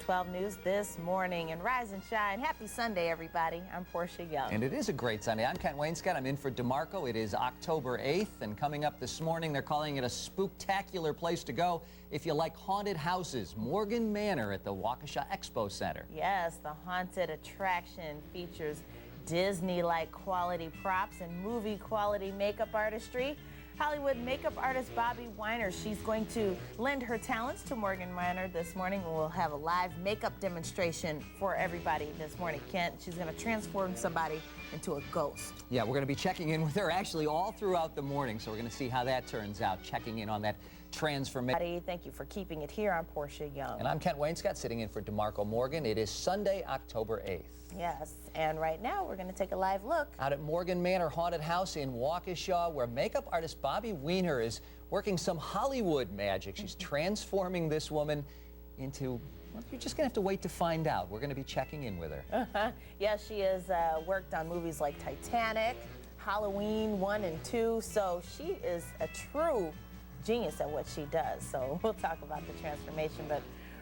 12 News this morning. And rise and shine. Happy Sunday, everybody. I'm Portia Young. And it is a great Sunday. I'm Kent Wainscott. I'm in for DeMarco. It is October 8th, and coming up this morning, they're calling it a spooktacular place to go if you like haunted houses. Morgan Manor at the Waukesha Expo Center. Yes, the haunted attraction features Disney-like quality props and movie-quality makeup artistry. Hollywood makeup artist Bobby Weiner, she's going to lend her talents to Morgan Manor this morning. We'll have a live makeup demonstration for everybody this morning. Kent, she's going to transform somebody into a ghost. Yeah, we're going to be checking in with her actually all throughout the morning, so we're going to see how that turns out, checking in on that transformation. Thank you for keeping it here. I'm Portia Young. And I'm Kent Wainscott, sitting in for DeMarco Morgan. It is Sunday, October 8th. Yes, and right now we're going to take a live look out at Morgan Manor Haunted House in Waukesha, where makeup artist Bobby Weiner is working some Hollywood magic. She's transforming this woman into, well, you're just going to have to wait to find out. We're going to be checking in with her. Yes, she has worked on movies like Titanic, Halloween 1 and 2, so she is a true genius at what she does. So we'll talk about the transformation, but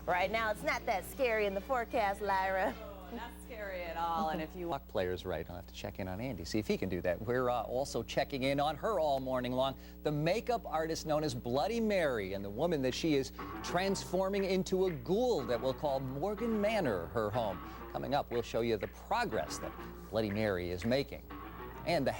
right now it's not that scary in the forecast, Lyra. Not scary at all. And if you luck players right, I'll have to check in on Andy, see if he can do that. We're also checking in on her all morning long, the makeup artist known as Bloody Mary, and the woman that she is transforming into a ghoul that we'll call Morgan Manor her home. Coming up, we'll show you the progress that Bloody Mary is making. And the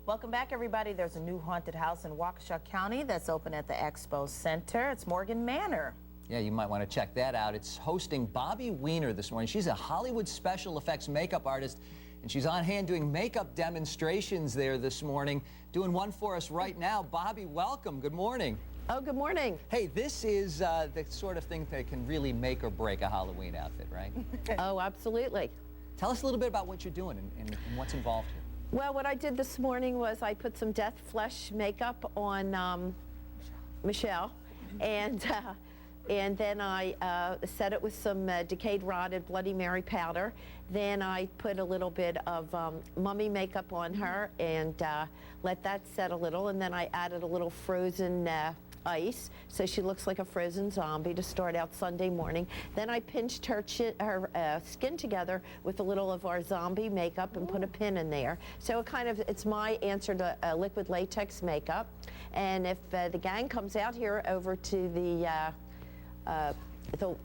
welcome back, everybody. There's a new haunted house in Waukesha County that's open at the Expo Center. It's Morgan Manor. Yeah, you might want to check that out. It's hosting Bobby Weiner this morning. She's a Hollywood special effects makeup artist, and she's on hand doing makeup demonstrations there this morning. Doing one for us right now. Bobby, welcome. Good morning. Oh, good morning. Hey, this is the sort of thing that can really make or break a Halloween outfit, right? Oh, absolutely. Tell us a little bit about what you're doing and what's involved here. Well, what I did this morning was I put some death flesh makeup on Michelle, and then I set it with some decayed rotted Bloody Mary powder. Then I put a little bit of mummy makeup on her and let that set a little. And then I added a little frozen ice, so she looks like a frozen zombie to start out Sunday morning. Then I pinched her skin together with a little of our zombie makeup and put a pin in there. So it's my answer to liquid latex makeup. And if the gang comes out here over to the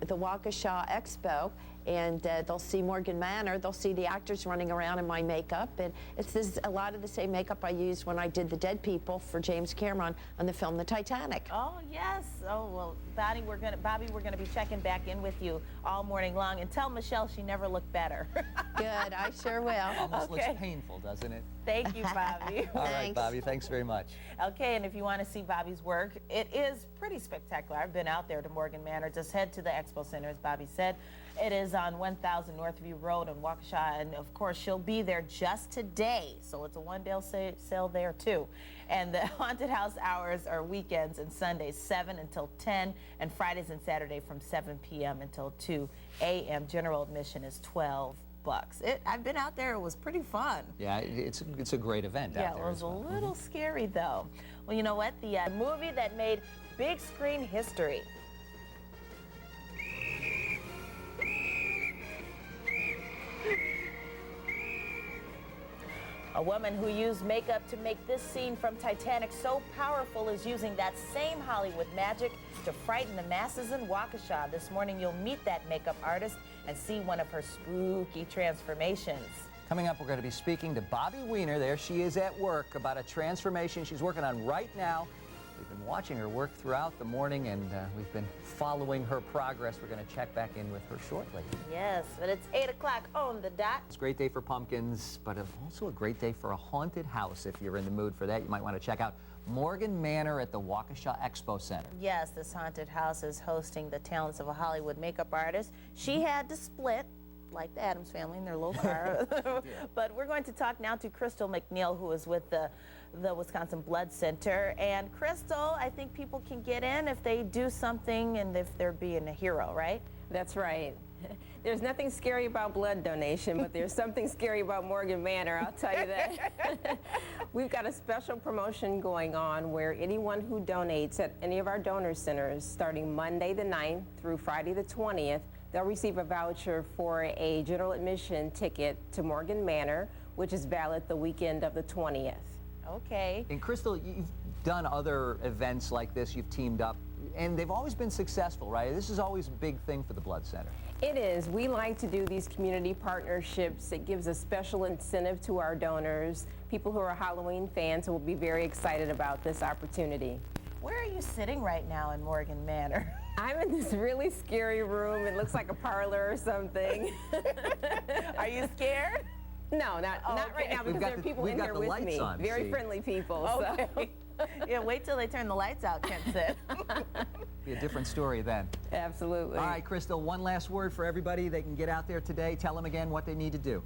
Waukesha Expo, and they'll see Morgan Manor, they'll see the actors running around in my makeup, and it's a lot of the same makeup I used when I did the dead people for James Cameron on the film The Titanic. Oh, yes. Oh, well, Bobby, we're going to be checking back in with you all morning long, and tell Michelle she never looked better. Good, I sure will. Almost looks painful, doesn't it? Thank you, Bobby. All right, Bobby, thanks very much. Okay, and if you want to see Bobby's work, it is pretty spectacular. I've been out there to Morgan Manor. Just head to the Expo Center, as Bobby said. It is on 1000 Northview Road in Waukesha, and of course she'll be there just today, so it's a one-day sale there too. And the haunted house hours are weekends and Sundays 7 until 10, and Fridays and Saturday from 7 p.m. until 2 a.m. General admission is $12. I've been out there. It was pretty fun. Yeah, it's a great event out there. Yeah, it was a little scary though. Well, you know what? The movie that made big screen history. A woman who used makeup to make this scene from Titanic so powerful is using that same Hollywood magic to frighten the masses in Waukesha. This morning you'll meet that makeup artist and see one of her spooky transformations. Coming up, we're going to be speaking to Bobby Weiner. There she is at work about a transformation she's working on right now. We've been watching her work throughout the morning, and we've been following her progress. We're going to check back in with her shortly. Yes, but it's 8 o'clock on the dot. It's a great day for pumpkins, but also a great day for a haunted house. If you're in the mood for that, you might want to check out Morgan Manor at the Waukesha Expo Center. Yes, this haunted house is hosting the talents of a Hollywood makeup artist. She had to split, like the Addams family in their little car. Yeah. But we're going to talk now to Crystal McNeil, who is with the Wisconsin Blood Center. And Crystal, I think people can get in if they do something and if they're being a hero, right? That's right. There's nothing scary about blood donation, but there's something scary about Morgan Manor, I'll tell you that. We've got a special promotion going on where anyone who donates at any of our donor centers starting Monday the 9th through Friday the 20th, they'll receive a voucher for a general admission ticket to Morgan Manor, which is valid the weekend of the 20th. Okay. And Crystal, you've done other events like this, you've teamed up, and they've always been successful, right? This is always a big thing for the Blood Center. It is. We like to do these community partnerships. It gives a special incentive to our donors. People who are Halloween fans will be very excited about this opportunity. Where are you sitting right now in Morgan Manor? I'm in this really scary room. It looks like a parlor or something. Are you scared? No, not right now, because there are people in here with me. Very friendly people. Okay. So. Yeah, wait till they turn the lights out, Kent said. Be a different story then. Absolutely. All right, Crystal, one last word for everybody. They can get out there today. Tell them again what they need to do.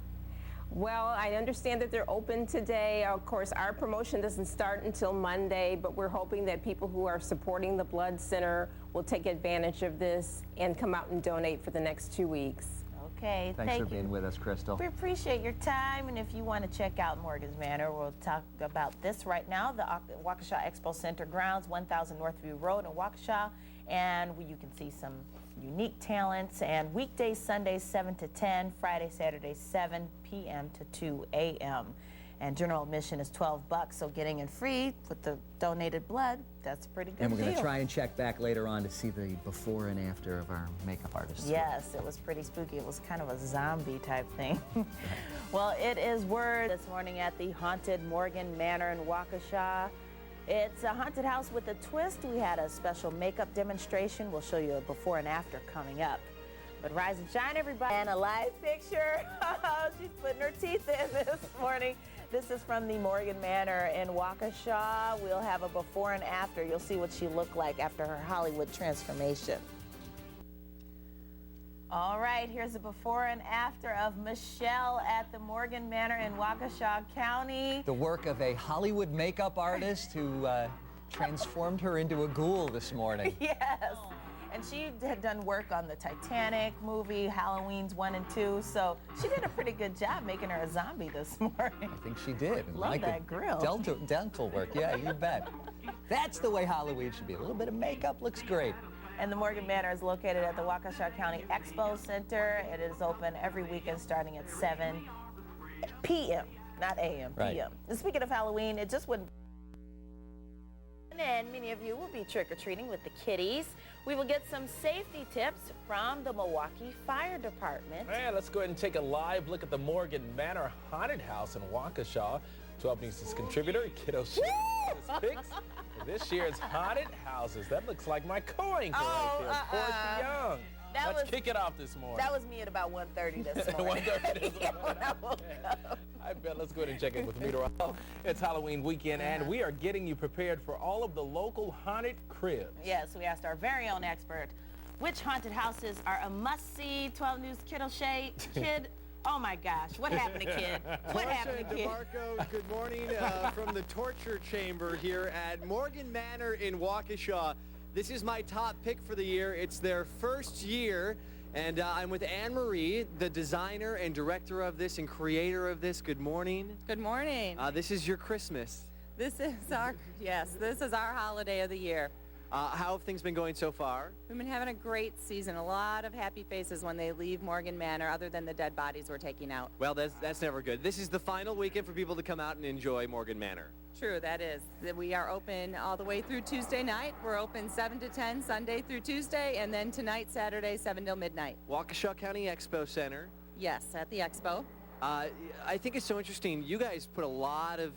Well, I understand that they're open today. Of course, our promotion doesn't start until Monday, but we're hoping that people who are supporting the Blood Center will take advantage of this and come out and donate for the next 2 weeks. Okay, Thanks for being with us, Crystal. We appreciate your time, and if you want to check out Morgan's Manor, we'll talk about this right now. The Waukesha Expo Center grounds, 1000 Northview Road in Waukesha, and you can see some unique talents. And weekdays, Sundays, 7 to 10, Friday, Saturday, 7 p.m. to 2 a.m. And general admission is $12, so getting in free with the donated blood, that's a pretty good deal. And we're going to try and check back later on to see the before and after of our makeup artists. Yes, it was pretty spooky. It was kind of a zombie type thing. Well, it is word this morning at the haunted Morgan Manor in Waukesha. It's a haunted house with a twist. We had a special makeup demonstration. We'll show you a before and after coming up. But rise and shine, everybody. And a live picture. She's putting her teeth in this morning. This is from the Morgan Manor in Waukesha. We'll have a before and after. You'll see what she looked like after her Hollywood transformation. All right, here's a before and after of Michelle at the Morgan Manor in Waukesha County. The work of a Hollywood makeup artist who transformed her into a ghoul this morning. Yes. And she had done work on the Titanic movie, Halloween's 1 and 2, so she did a pretty good job making her a zombie this morning. I think she did. And Love that grill. Dental work, yeah, you bet. That's the way Halloween should be. A little bit of makeup looks great. And the Morgan Manor is located at the Waukesha County Expo Center. It is open every weekend starting at 7 p.m., not a.m., Right. p.m. And speaking of Halloween, it just wouldn't. And many of you will be trick-or-treating with the kiddies. We will get some safety tips from the Milwaukee Fire Department. And let's go ahead and take a live look at the Morgan Manor Haunted House in Waukesha. 12 News' contributor, Kiddo Shea, picks for this year's haunted houses. That looks like my co-anchor right there, Portia Young. Let's kick it off this morning. That was me at about 1:30 this morning. 1:30 this Yeah, morning. when I woke up. I bet. Let's go ahead and check in with meteorologist. It's Halloween weekend, and we are getting you prepared for all of the local haunted cribs. Yes, we asked our very own expert, which haunted houses are a must-see? 12 News Kid O'Shea. Kid, oh my gosh, what happened to Kid? What happened to Kid? DeMarco, good morning from the torture chamber here at Morgan Manor in Waukesha. This is my top pick for the year. It's their first year, and I'm with Anne-Marie, the designer and director of this and creator of this. Good morning. Good morning. This is your Christmas. This is our holiday of the year. How have things been going so far? We've been having a great season. A lot of happy faces when they leave Morgan Manor, other than the dead bodies we're taking out. Well, that's never good. This is the final weekend for people to come out and enjoy Morgan Manor. True, that is. We are open all the way through Tuesday night. We're open 7 to 10 Sunday through Tuesday, and then tonight, Saturday, 7 till midnight. Waukesha County Expo Center. Yes, at the Expo. I think it's so interesting. You guys put a lot of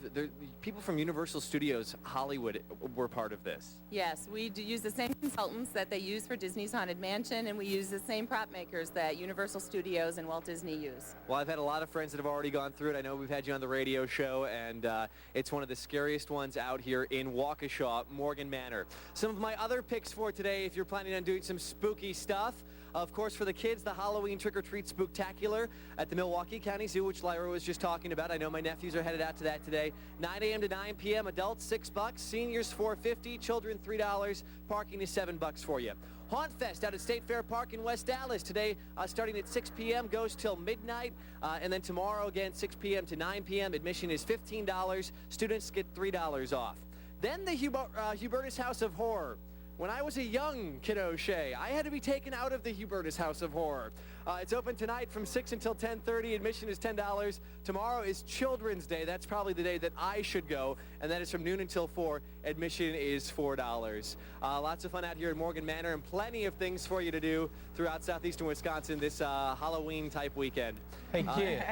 people from Universal Studios Hollywood were part of this. Yes, we do use the same consultants that they use for Disney's Haunted Mansion, and we use the same prop makers that Universal Studios and Walt Disney use. Well, I've had a lot of friends that have already gone through it. I know we've had you on the radio show, and it's one of the scariest ones out here in Waukesha, Morgan Manor. Some of my other picks for today, if you're planning on doing some spooky stuff, of course, for the kids, the Halloween Trick-or-Treat Spooktacular at the Milwaukee County Zoo, which Lyra was just talking about. I know my nephews are headed out to that today. 9 a.m. to 9 p.m. Adults, $6. Seniors, $4.50. Children, $3. Parking is $7 for you. Haunt Fest out at State Fair Park in West Dallas today, starting at 6 p.m., goes till midnight. And then tomorrow, again, 6 p.m. to 9 p.m. Admission is $15. Students get $3 off. Then the Hubertus House of Horror. when I was a young Kid O'Shea, I had to be taken out of the Hubertus House of Horror. It's open tonight from 6 until 10:30. Admission is $10. Tomorrow is Children's Day. That's probably the day that I should go, and that is from noon until 4. Admission is $4. Lots of fun out here at Morgan Manor, and plenty of things for you to do throughout southeastern Wisconsin this Halloween-type weekend. Hey, kid,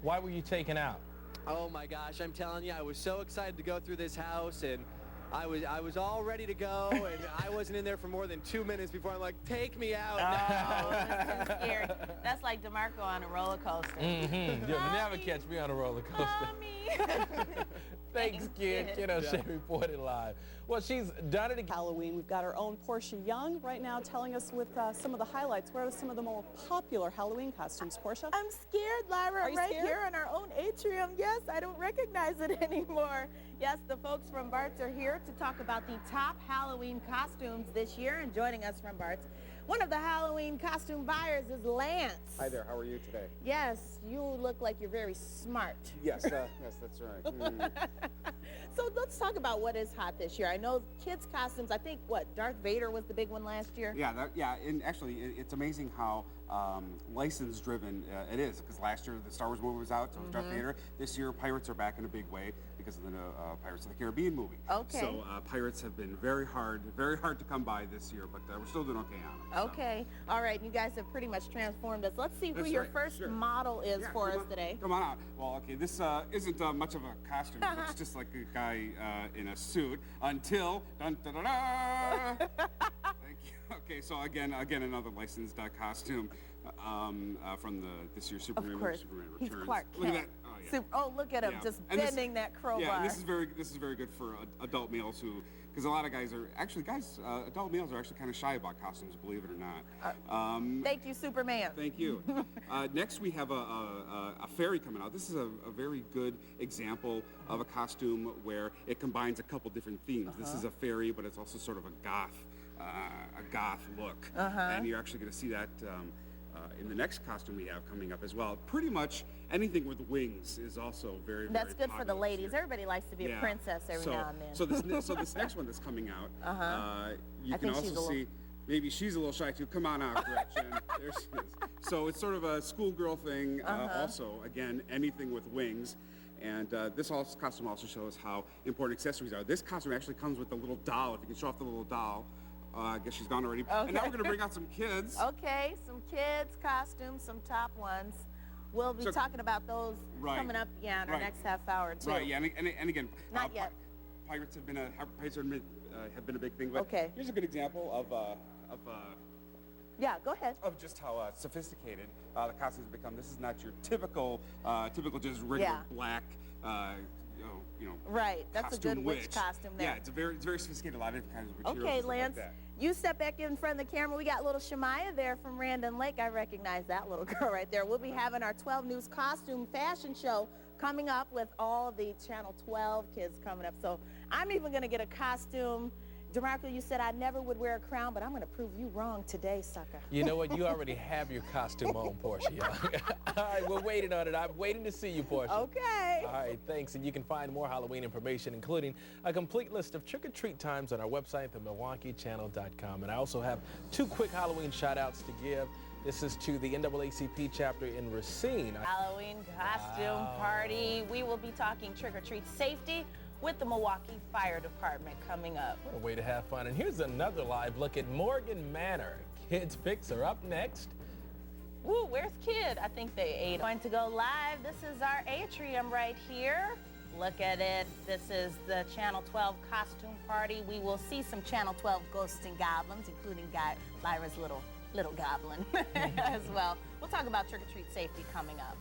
why were you taken out? Oh my gosh, I'm telling you, I was so excited to go through this house, and I was all ready to go, and I wasn't in there for more than 2 minutes before I'm like, take me out now. Oh, that's so scary. That's like DeMarco on a roller coaster. You'll never catch me on a roller coaster. Mommy. Thanks, kid. Kid O'Shea reported live. Well, she's done it again. Halloween. We've got our own Portia Young right now telling us with some of the highlights. What are some of the more popular Halloween costumes, Portia? I'm scared, Lyra. Are you right scared? here in our own atrium. Yes, I don't recognize it anymore. Yes, the folks from Bart's are here to talk about the top Halloween costumes this year, and joining us from Bart's, one of the Halloween costume buyers is Lance. Hi there, how are you today? Yes, you look like you're very smart. Yes, yes, that's right. So let's talk about what is hot this year. I know kids' costumes, I think, Darth Vader was the big one last year? Yeah, and actually, it's amazing how license-driven it is, because last year the Star Wars movie was out, so it was Darth Vader. This year, pirates are back in a big way because of the Pirates of the Caribbean movie. Okay. So pirates have been very hard to come by this year, but we're still doing okay on it. Okay. All right, you guys have pretty much transformed us. Let's see who That's your right, first sure. model is for us today. Come on out. Well, okay, this isn't much of a costume. It looks just like a guy in a suit until dun, da, da, da. Thank you. Okay, so again another licensed costume from this year's Superman. Of course. Superman He's Returns. Clark Look at Kent. that. Oh, yeah. Look at him, Yeah. just And this- bending that crowbar. Yeah, and this is very good for adult males because a lot of guys are actually adult males are actually kind of shy about costumes, believe it or not. Thank you, Superman. Thank you. Next, we have a fairy coming out. This is a very good example of a costume where it combines a couple different themes. This is a fairy, but it's also sort of a goth look, and you're actually going to see that in the next costume we have coming up as well. Pretty much anything with wings is also very That's good for the popular ladies. this year. Everybody likes to be a princess every now and then. So this next one that's coming out, you I can think she's also a see. Maybe she's a little shy too. Come on out, Gretchen. There she is. So it's sort of a schoolgirl thing. Also, again, anything with wings. And this costume also shows how important accessories are. This costume actually comes with a little doll. If you can show off the little doll. I guess she's gone already. Okay. And now we're going to bring out some kids. Okay, some kids' costumes, some top ones. We'll be talking about those coming up, in our next half hour, too. Right, yeah, and again, Not yet. Pirates have been a big thing. But Okay. here's a good example Yeah, go ahead. of just how sophisticated the costumes have become. This is not your typical just regular black, Right, that's a good costume witch costume there. Yeah, it's very sophisticated. A lot of different kinds of materials. Okay, and stuff Lance, like that. you step back in front of the camera. We got little Shemaya there from Randon Lake. I recognize that little girl right there. We'll be having our 12 News costume fashion show coming up with all the Channel 12 kids coming up. So I'm even going to get a costume. DeMarco, you said I never would wear a crown, but I'm going to prove you wrong today, sucker. You know what? You already have your costume on, Portia Young. All right, we're waiting on it. I'm waiting to see you, Portia. Okay. All right, thanks. And you can find more Halloween information, including a complete list of trick-or-treat times on our website, themilwaukeechannel.com. And I also have 2 quick Halloween shout-outs to give. This is to the NAACP chapter in Racine. Halloween costume party. We will be talking trick-or-treat safety with the Milwaukee Fire Department coming up. What a way to have fun. And here's another live look at Morgan Manor. Kids' picks are up next. Woo, where's Kid? I think they ate. Going to go live. This is our atrium right here. Look at it. This is the Channel 12 costume party. We will see some Channel 12 ghosts and goblins, including Lyra's little goblin as well. We'll talk about trick-or-treat safety coming up.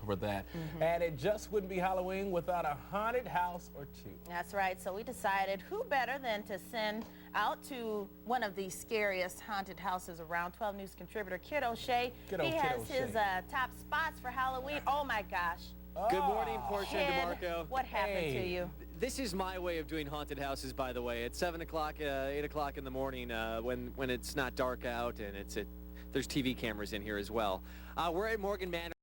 For that. And it just wouldn't be Halloween without a haunted house or two. That's right. So we decided who better than to send out to one of the scariest haunted houses around. 12 News contributor Kid O'Shea. Good old He Kid has his O'Shea. top spots for Halloween. Oh my gosh. Good morning, Portia and Kid, DeMarco. what happened to you? This is my way of doing haunted houses, by the way. It's 7 o'clock, 8 o'clock in the morning when it's not dark out and there's TV cameras in here as well. We're at Morgan Manor.